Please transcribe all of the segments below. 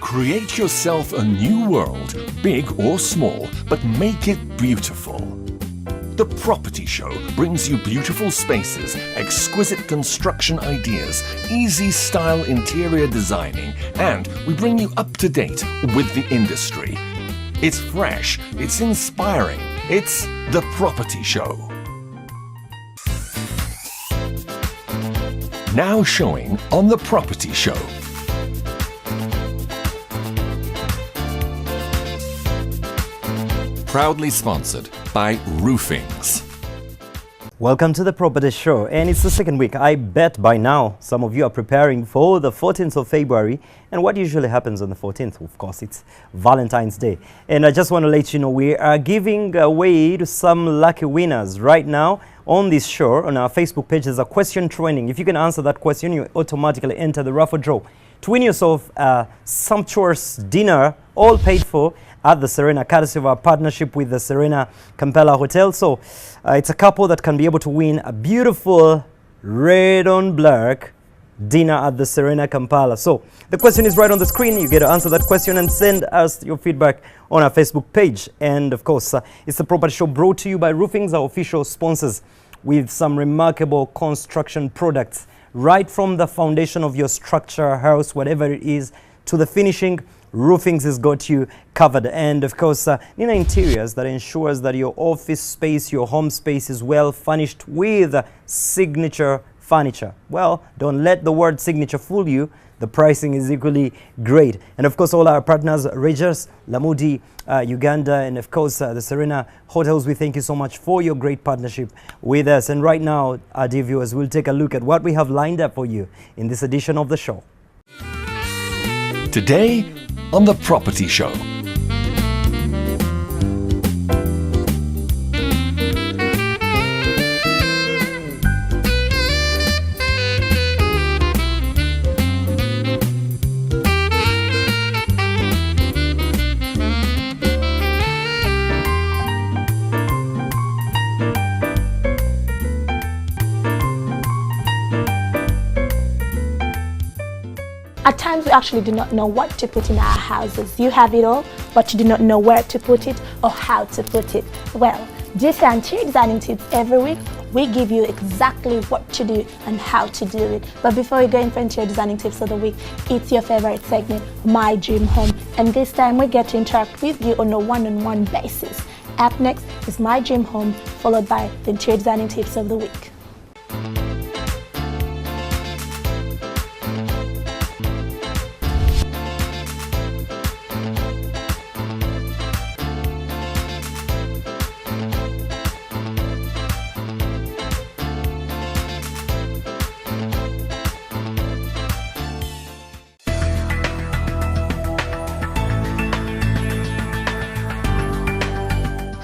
Create yourself a new world, big or small, but make it beautiful. The Property Show brings you beautiful spaces, exquisite construction ideas, easy style interior designing, and we bring you up to date with the industry. It's fresh, it's inspiring, it's The Property Show. Now showing on The Property Show. Proudly sponsored by Roofings. Welcome to The Property Show, and it's the second week. I bet by now some of you are preparing for the 14th of February, and what usually happens on the 14th, of course, it's Valentine's Day. And I just want to let you know we are giving away to some lucky winners right now on this show. On our Facebook page, there's a question training. If you can answer that question, you automatically enter the raffle draw to win yourself a sumptuous dinner, all paid for, at the Serena, courtesy of our partnership with the Serena Kampala Hotel. So it's a couple that can be able to win a beautiful red on black dinner at the Serena Kampala. So the question is right on the screen. You get to answer that question and send us your feedback on our Facebook page. And of course, it's the Property Show brought to you by Roofings, our official sponsors, with some remarkable construction products, right from the foundation of your structure, house, whatever it is, to the finishing. Roofings has got you covered. And of course, Nina Interiors, that ensures that your office space, your home space is well furnished with signature furniture. Well, don't let the word signature fool you. The pricing is equally great. And of course, all our partners, Regis, Lamudi, Uganda, and of course, the Serena Hotels, we thank you so much for your great partnership with us. And right now, our dear viewers, we'll take a look at what we have lined up for you in this edition of the show. Today on The Property Show. At times, we actually do not know what to put in our houses. You have it all, but you do not know where to put it or how to put it. Well, this interior designing tips every week, we give you exactly what to do and how to do it. But before we go in for interior designing tips of the week, it's your favorite segment, My Dream Home. And this time, we get to interact with you on a one-on-one basis. Up next is My Dream Home, followed by the interior designing tips of the week.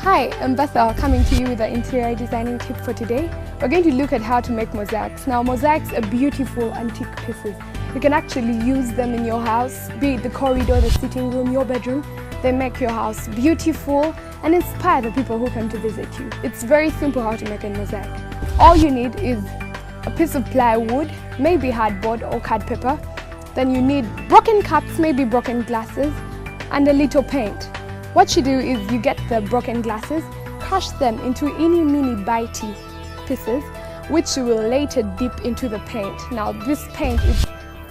Hi, I'm Bethel, coming to you with the interior designing tip for today. We're going to look at how to make mosaics. Now, mosaics are beautiful antique pieces. You can actually use them in your house, be it the corridor, the sitting room, your bedroom. They make your house beautiful and inspire the people who come to visit you. It's very simple how to make a mosaic. All you need is a piece of plywood, maybe hardboard or card paper. Then you need broken cups, maybe broken glasses, and a little paint. What you do is you get the broken glasses, crush them into any mini bitey pieces, which you will later dip into the paint. Now this paint is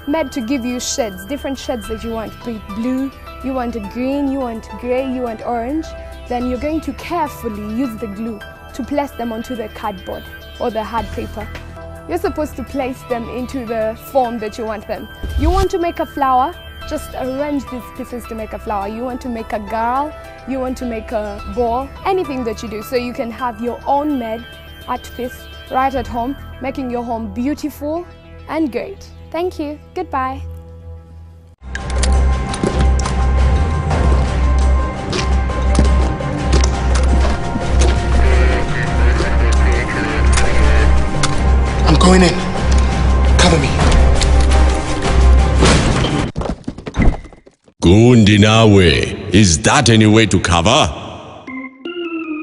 meant to give you shades, different shades that you want, be it blue, you want a green, you want grey, you want orange. Then you're going to carefully use the glue to place them onto the cardboard or the hard paper. You're supposed to place them into the form that you want them. You want to make a flower? Just arrange these pieces to make a flower. You want to make a girl, you want to make a ball, anything that you do, so you can have your own made art piece right at home, making your home beautiful and great. Thank you. Goodbye. I'm going in. Cover me. Gundi nawe, is that any way to cover?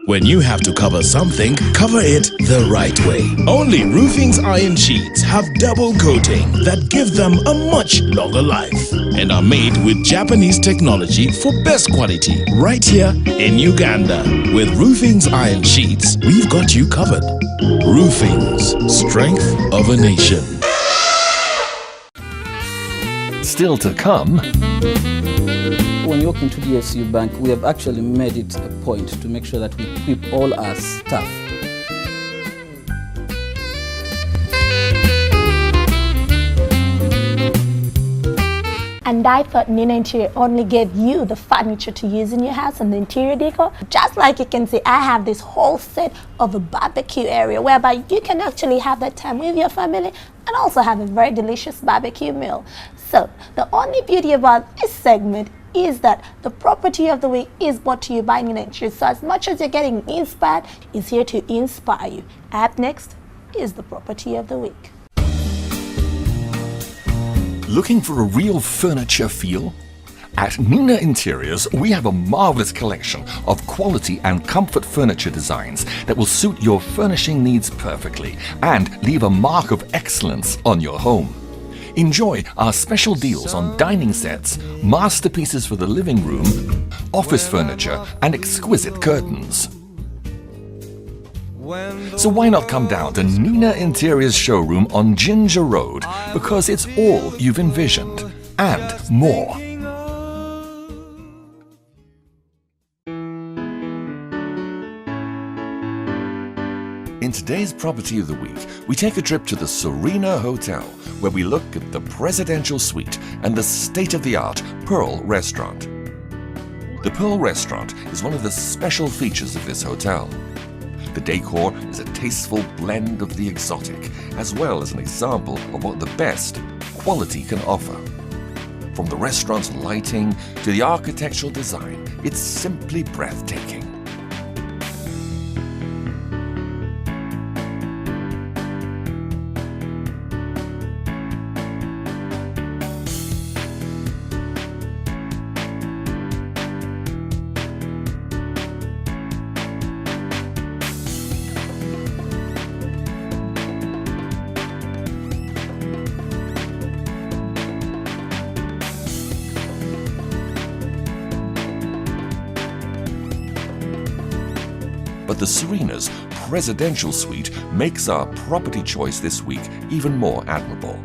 When you have to cover something, cover it the right way. Only Roofing's iron sheets have double coating that give them a much longer life and are made with Japanese technology for best quality right here in Uganda. With Roofing's iron sheets, we've got you covered. Roofing's, strength of a nation. Still to come. When you walk into DSU Bank, we have actually made it a point to make sure that we equip all our staff. And I thought Nina Interior only gave you the furniture to use in your house and the interior decor. Just like you can see, I have this whole set of a barbecue area whereby you can actually have that time with your family and also have a very delicious barbecue meal. So the only beauty about this segment is that the property of the week is brought to you by Nina Interior. So as much as you're getting inspired, it's here to inspire you. Up next is the property of the week. Looking for a real furniture feel? At Nina Interiors, we have a marvelous collection of quality and comfort furniture designs that will suit your furnishing needs perfectly and leave a mark of excellence on your home. Enjoy our special deals on dining sets, masterpieces for the living room, office furniture, and exquisite curtains. So why not come down to Nina Interiors showroom on Ginger Road, because it's all you've envisioned and more. In today's Property of the Week, we take a trip to the Serena Hotel, where we look at the presidential suite and the state-of-the-art Pearl Restaurant. The Pearl Restaurant is one of the special features of this hotel. The decor is a tasteful blend of the exotic, as well as an example of what the best quality can offer. From the restaurant's lighting to the architectural design, it's simply breathtaking. But the Serena's presidential suite makes our property choice this week even more admirable.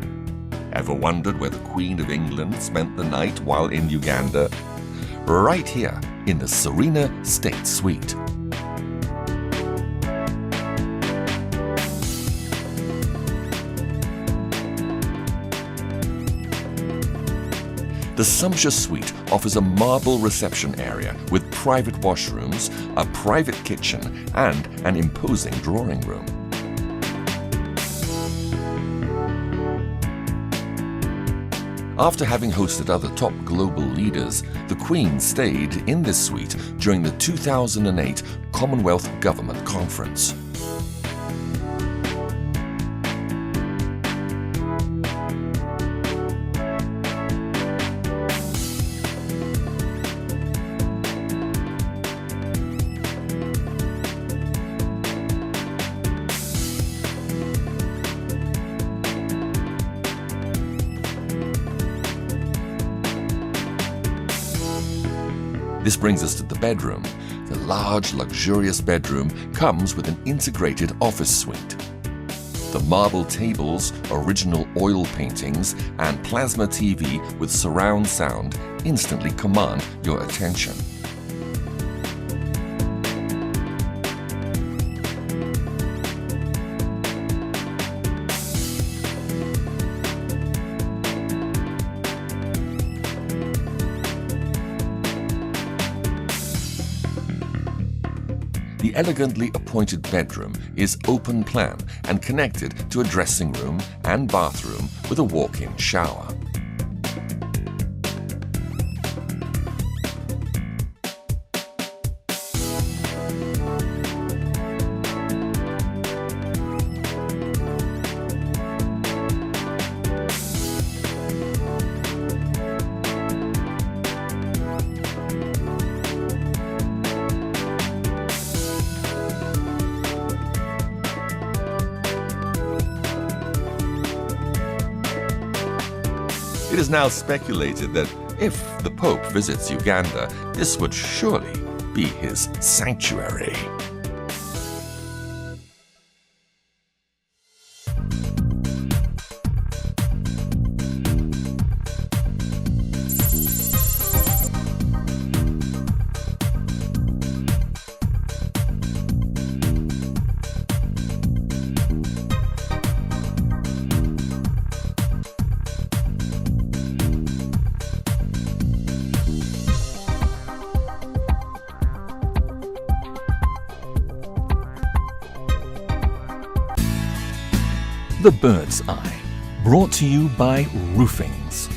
Ever wondered where the Queen of England spent the night while in Uganda? Right here in the Serena State Suite. The sumptuous suite offers a marble reception area with private washrooms, a private kitchen, and an imposing drawing room. After having hosted other top global leaders, the Queen stayed in this suite during the 2008 Commonwealth Government Conference. This brings us to the bedroom. The large, luxurious bedroom comes with an integrated office suite. The marble tables, original oil paintings, and plasma TV with surround sound instantly command your attention. The elegantly appointed bedroom is open plan and connected to a dressing room and bathroom with a walk-in shower. is now speculated that if the Pope visits Uganda, this would surely be his sanctuary. The Bird's Eye, brought to you by Roofings.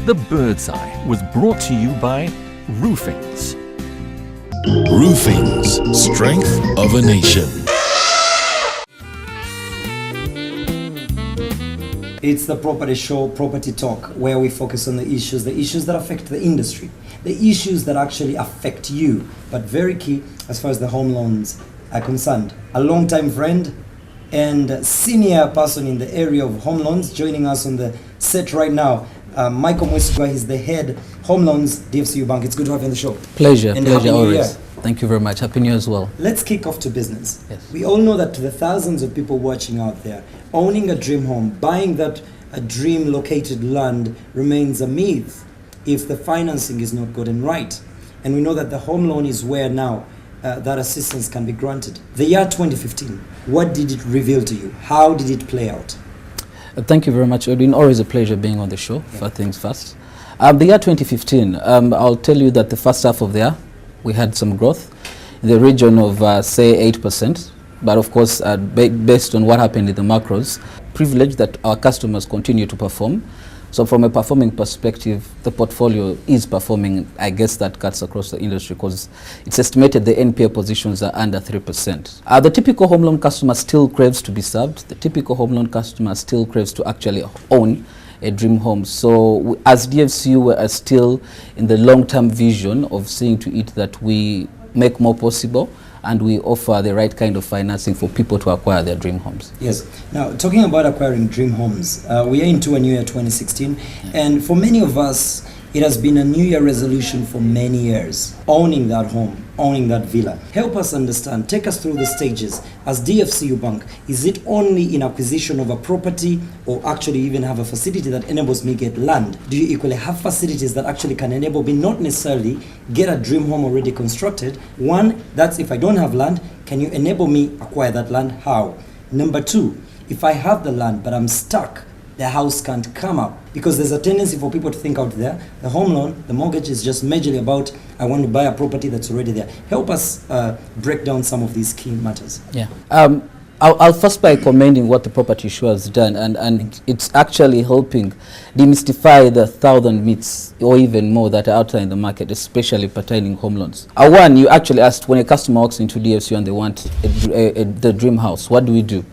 The Bird's Eye was brought to you by Roofings. Roofings, strength of a nation. It's the Property Show, Property Talk, where we focus on the issues that affect the industry, the issues that actually affect you, but very key as far as the home loans are concerned. A long-time friend and senior person in the area of home loans joining us on the set right now. Michael Mwisugwa is the head home loans DFCU Bank. It's good to have you on the show. Pleasure, And pleasure Happy New always. Year. Thank you very much. Happy New Year as well. Let's kick off to business. Yes. We all know that to the thousands of people watching out there, owning a dream home, buying that a dream located land remains a myth if the financing is not good and right. And we know that the home loan is where now that assistance can be granted. The year 2015, what did it reveal to you? How did it play out? Thank you very much, Edwin. Always a pleasure being on the show. First things first. The year 2015, I'll tell you that the first half of the year, we had some growth in the region of, say, 8%. But of course, based on what happened in the macros, privileged that our customers continue to perform. So from a performing perspective, the portfolio is performing. I guess that cuts across the industry because it's estimated the NPA positions are under 3%. The typical home loan customer still craves to be served. The typical home loan customer still craves to actually own a dream home. So as DFCU, we are still in the long-term vision of seeing to it that we make more possible and we offer the right kind of financing for people to acquire their dream homes. Yes. Now, talking about acquiring dream homes, we are into a new year 2016, and for many of us, it has been a new year resolution for many years, owning that home, owning that villa. Help us understand, take us through the stages. As DFCU Bank, is it only in acquisition of a property or actually even have a facility that enables me get land? Do you equally have facilities that actually can enable me not necessarily get a dream home already constructed? One, that's if I don't have land, can you enable me acquire that land? How? Number two, if I have the land but I'm stuck, the house can't come up, because there's a tendency for people to think out there, the home loan, the mortgage is just majorly about, I want to buy a property that's already there. Help us break down some of these key matters. Yeah. I'll first by commending what the property show has done, and it's actually helping demystify the 1,000 myths or even more that are out there in the market, especially pertaining home loans. One, you actually asked, when a customer walks into DFCU and they want the dream house, what do we do?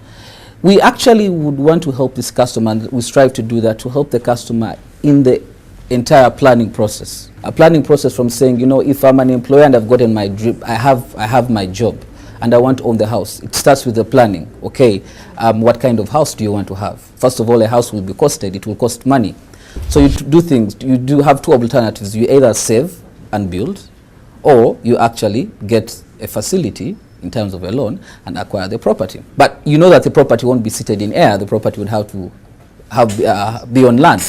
We actually would want to help this customer, and we strive to do that, to help the customer in the entire planning process. A planning process from saying, you know, if I'm an employer and I've gotten my dream, I have my job and I want to own the house. It starts with the planning. Okay, what kind of house do you want to have? First of all, a house will be costed, it will cost money. So you do things, you do have two alternatives. You either save and build, or you actually get a facility in terms of a loan and acquire the property. But you know that the property won't be seated in air, the property would have to be on land.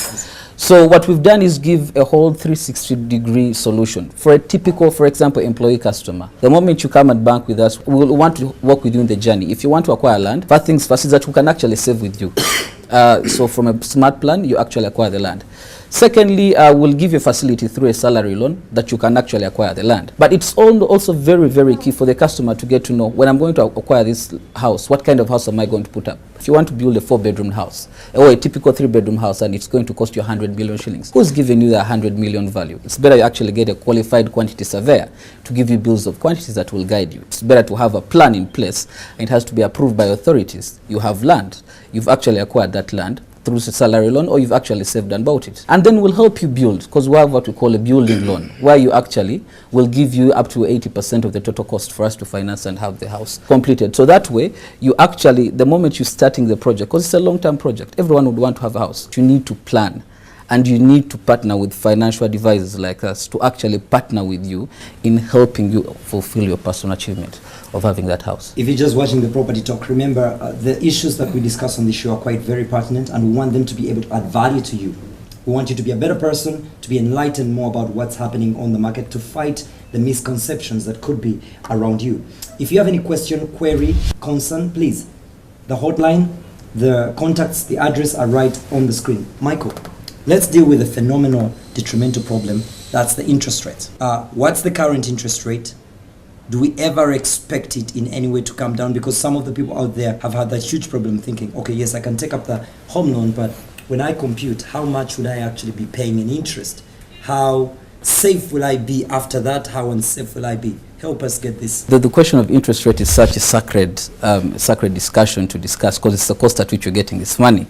So what we've done is give a whole 360-degree solution. For a typical, for example, employee customer, the moment you come and bank with us, we will want to work with you in the journey. If you want to acquire land, first things first is that we can actually save with you. So from a smart plan, you actually acquire the land. Secondly, we'll give you a facility through a salary loan that you can actually acquire the land. But it's also very, very key for the customer to get to know, when I'm going to acquire this house, what kind of house am I going to put up? If you want to build a 4-bedroom house or a typical 3-bedroom house and it's going to cost you 100 million shillings, who's giving you the 100 million value? It's better you actually get a qualified quantity surveyor to give you bills of quantities that will guide you. It's better to have a plan in place, and it has to be approved by authorities. You have land, you've actually acquired that land through the salary loan, or you've actually saved and bought it. And then we'll help you build, because we have what we call a building loan, where you actually will give you up to 80% of the total cost for us to finance and have the house completed. So that way, you actually, the moment you're starting the project, because it's a long-term project, everyone would want to have a house. You need to plan, and you need to partner with financial advisors like us to actually partner with you in helping you fulfill your personal achievement of having that house. If you're just watching the Property Talk, remember the issues that we discuss on this show are quite very pertinent, and we want them to be able to add value to you. We want you to be a better person, to be enlightened more about what's happening on the market, to fight the misconceptions that could be around you. If you have any question, query, concern, please, the hotline, the contacts, the address are right on the screen. Michael, let's deal with a phenomenal detrimental problem. That's the interest rate. What's the current interest rate? Do we ever expect it in any way to come down? Because some of the people out there have had that huge problem thinking, okay, yes, I can take up the home loan, but when I compute, how much would I actually be paying in interest? How safe will I be after that? How unsafe will I be? Help us get this. The question of interest rate is such a sacred discussion to discuss, because it's the cost at which you're getting this money.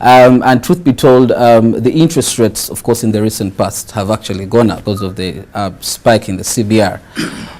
And truth be told, the interest rates, of course, in the recent past have actually gone up because of the spike in the CBR.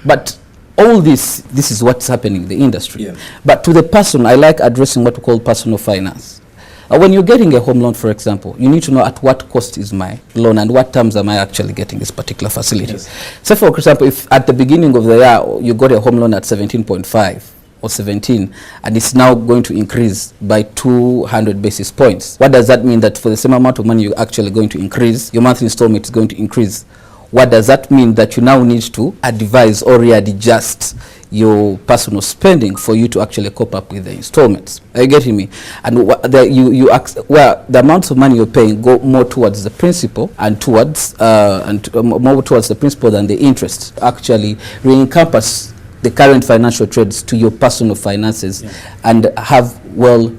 But all this is what's happening in the industry. Yeah. But to the person, I like addressing what we call personal finance. When you're getting a home loan, for example, you need to know at what cost is my loan and what terms am I actually getting this particular facility. Yes. So, for example, if at the beginning of the year you got a home loan at 17.5 or 17, and it's now going to increase by 200 basis points, what does that mean? That for the same amount of money you're actually going to increase, your monthly installment is going to increase. What does that mean? That you now need to advise or readjust your personal spending for you to actually cope up with the installments. Are you getting me? And the amounts of money you're paying go more towards the principal and towards more towards the principal than the interest. Actually, re-encompass the current financial trades to your personal finances, and have good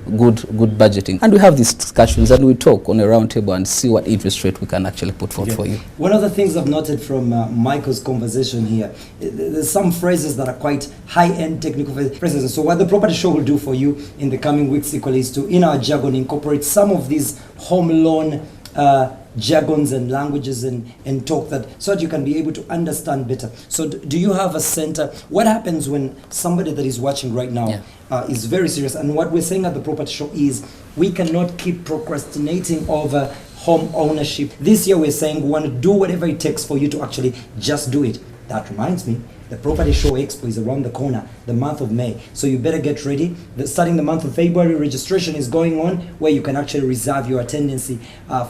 budgeting. And we have these discussions and we talk on a round table and see what interest rate we can actually put forth for you. One of the things I've noted from Michael's conversation here, there's some phrases that are quite high-end technical phrases. And so what the Property Show will do for you in the coming weeks equally is to, in our jargon, incorporate some of these home loan jargons and languages and talk that, so that you can be able to understand better. So do you have a center? What happens when somebody that is watching right now is very serious? And what we're saying at the Property Show is we cannot keep procrastinating over home ownership. This year we're saying we want to do whatever it takes for you to actually just do it. That reminds me, the Property Show Expo is around the corner, the month of May. So you better get ready. Starting the month of February, registration is going on, where you can actually reserve your attendance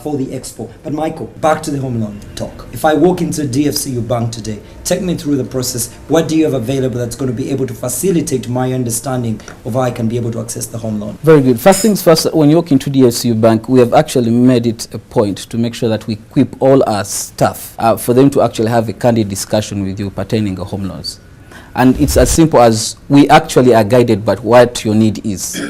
for the Expo. But Michael, back to the home loan talk. If I walk into DFCU Bank today, take me through the process. What do you have available that's going to be able to facilitate my understanding of how I can be able to access the home loan? Very good. First things first, when you walk into DFCU Bank, we have actually made it a point to make sure that we equip all our staff for them to actually have a candid discussion with you pertaining to home loans. And it's as simple as we actually are guided by what your need is.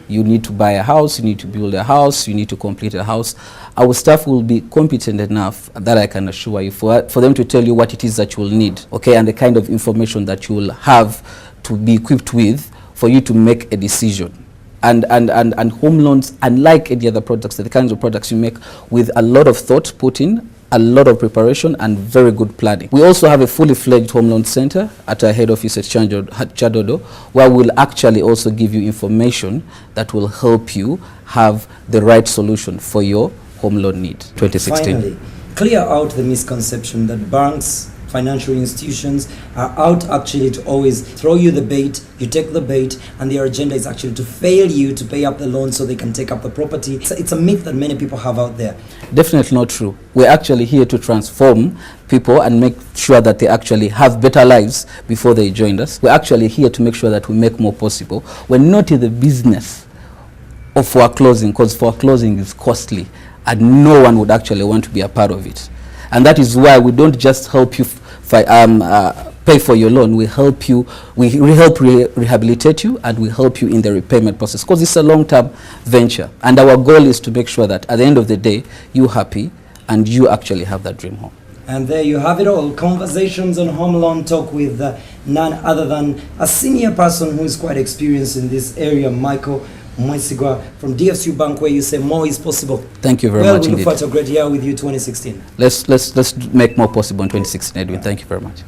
You need to buy a house, you need to build a house, you need to complete a house. Our staff will be competent enough, that I can assure you, for them to tell you what it is that you will need, okay, and the kind of information that you will have to be equipped with for you to make a decision. And home loans, unlike any other products, the kinds of products you make with a lot of thought put in, a lot of preparation and very good planning. We also have a fully fledged home loan center at our head office at Chadodo, where we'll actually also give you information that will help you have the right solution for your home loan need. 2016. Finally, clear out the misconception that banks, financial institutions are out actually to always throw you the bait, you take the bait, and their agenda is actually to fail you to pay up the loan so they can take up the property. It's a myth that many people have out there. Definitely not true. We're actually here to transform people and make sure that they actually have better lives before they joined us. We're actually here to make sure that we make more possible. We're not in the business of foreclosing, because foreclosing is costly and no one would actually want to be a part of it. And that is why we don't just help you pay for your loan. We help you, we help rehabilitate you, and we help you in the repayment process, because it's a long-term venture. And our goal is to make sure that at the end of the day, you're happy and you actually have that dream home. And there you have it all. Conversations on Home Loan Talk with none other than a senior person who is quite experienced in this area, Michael Mwesigwa from DFCU Bank, where you say more is possible. Thank you very much. We look forward to a great year with you 2016. Let's make more possible in 2016, Edwin. Thank you very much.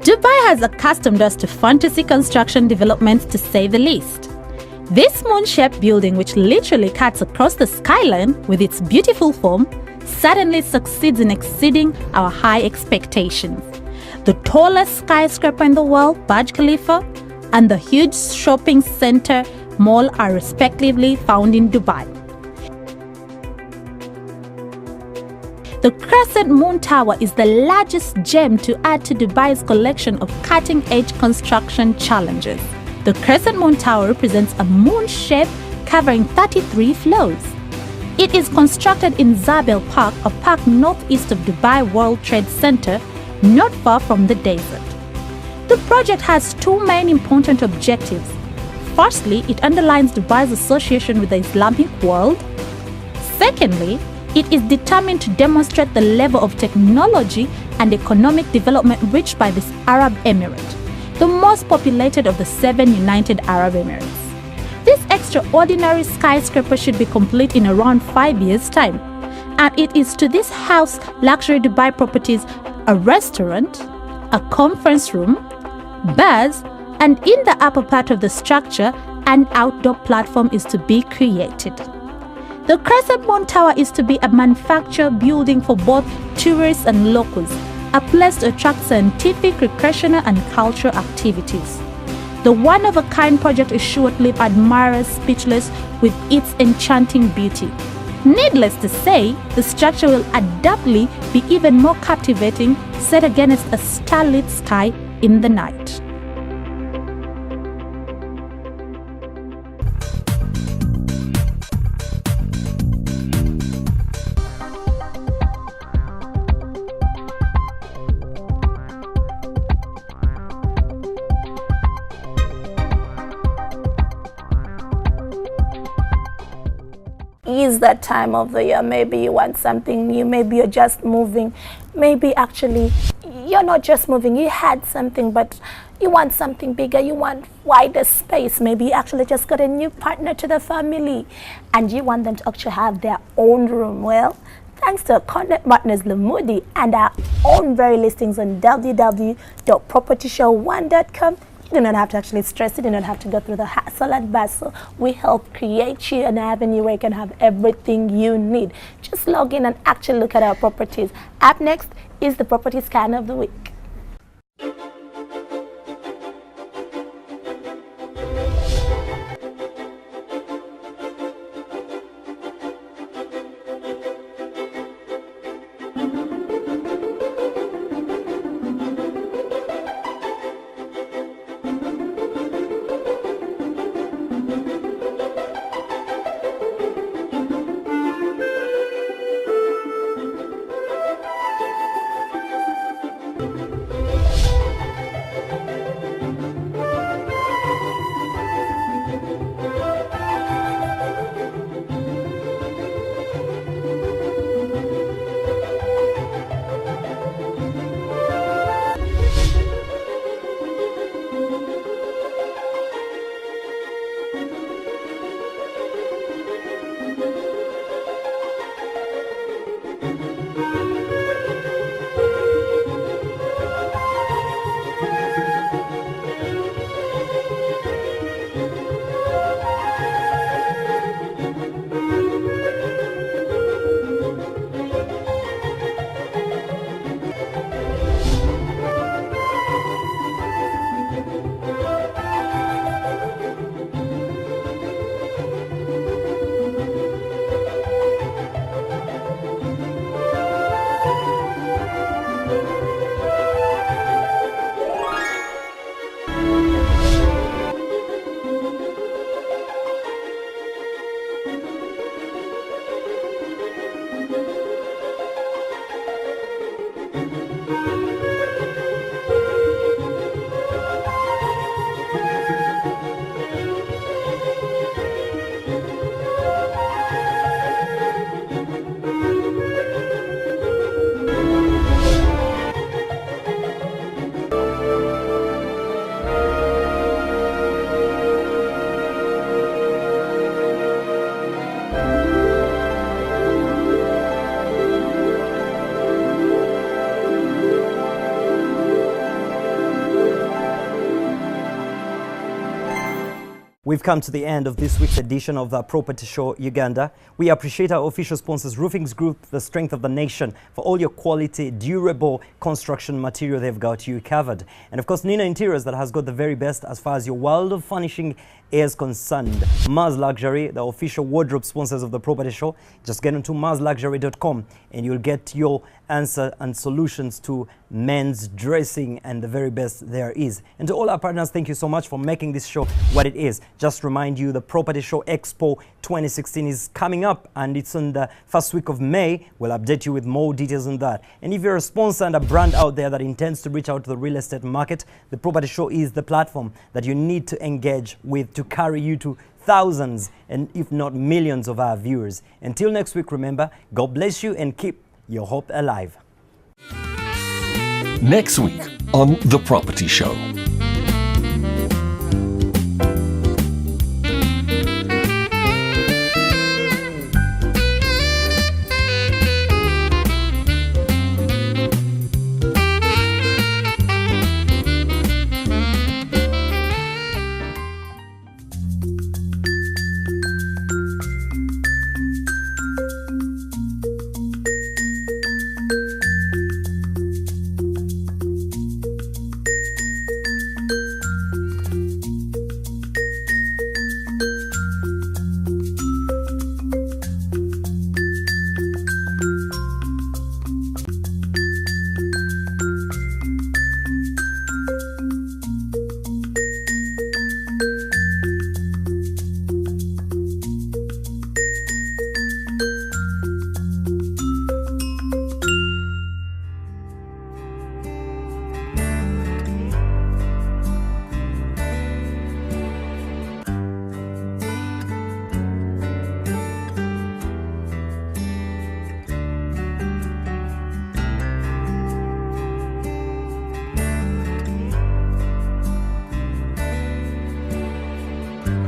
Dubai has accustomed us to fantasy construction developments, to say the least. This moon-shaped building, which literally cuts across the skyline with its beautiful form, suddenly succeeds in exceeding our high expectations. The tallest skyscraper in the world, Burj Khalifa, and the huge shopping center mall are respectively found in Dubai. The Crescent Moon Tower is the largest gem to add to Dubai's collection of cutting-edge construction challenges. The Crescent Moon Tower represents a moon shape covering 33 floors. It is constructed in Zabel Park, a park northeast of Dubai World Trade Center, not far from the desert. The project has two main important objectives. Firstly, it underlines Dubai's association with the Islamic world. Secondly, it is determined to demonstrate the level of technology and economic development reached by this Arab Emirate, the most populated of the 7 United Arab Emirates. This extraordinary skyscraper should be complete in around 5 years' time, and it is to this house Luxury Dubai Properties a restaurant, a conference room, bars, and in the upper part of the structure, an outdoor platform is to be created. The Crescent Moon Tower is to be a manufacture building for both tourists and locals, a place to attract scientific, recreational, and cultural activities. The one-of-a-kind project is sure to leave admirers speechless with its enchanting beauty. Needless to say, the structure will adaptedly be even more captivating set against a starlit sky in the night. Is that time of the year, maybe you want something new, maybe you're just moving, maybe actually you're not just moving, you had something but you want something bigger, you want wider space, maybe you actually just got a new partner to the family and you want them to actually have their own room. Well, thanks to our content partners Lumudi and our own very listings on www.propertyshow1.com, you do not have to actually stress it, you do not have to go through the hassle and bustle. We help create you an avenue where you can have everything you need. Just log in and actually look at our properties. Up next is the property scan of the week. We've come to the end of this week's edition of the Property Show Uganda. We appreciate our official sponsors, Roofings Group, the strength of the nation, for all your quality, durable construction material. They've got you covered. And of course, Nina Interiors, that has got the very best as far as your world of furnishing is concerned. Mars Luxury, the official wardrobe sponsors of the Property Show. Just get into marsluxury.com and you'll get your answer and solutions to men's dressing and the very best there is. And to all our partners, thank you so much for making this show what it is. Just remind you, the Property Show Expo 2016 is coming up and it's on the first week of May. We'll update you with more details on that. And if you're a sponsor and a brand out there that intends to reach out to the real estate market, the Property Show is the platform that you need to engage with to carry you to thousands and if not millions of our viewers. Until next week, remember, God bless you and keep your hope alive. Next week on The Property Show.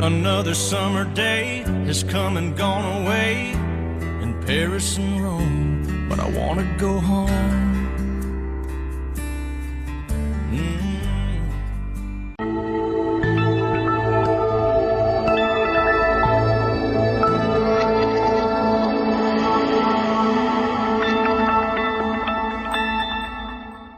Another summer day has come and gone away in Paris and Rome, but I want to go home.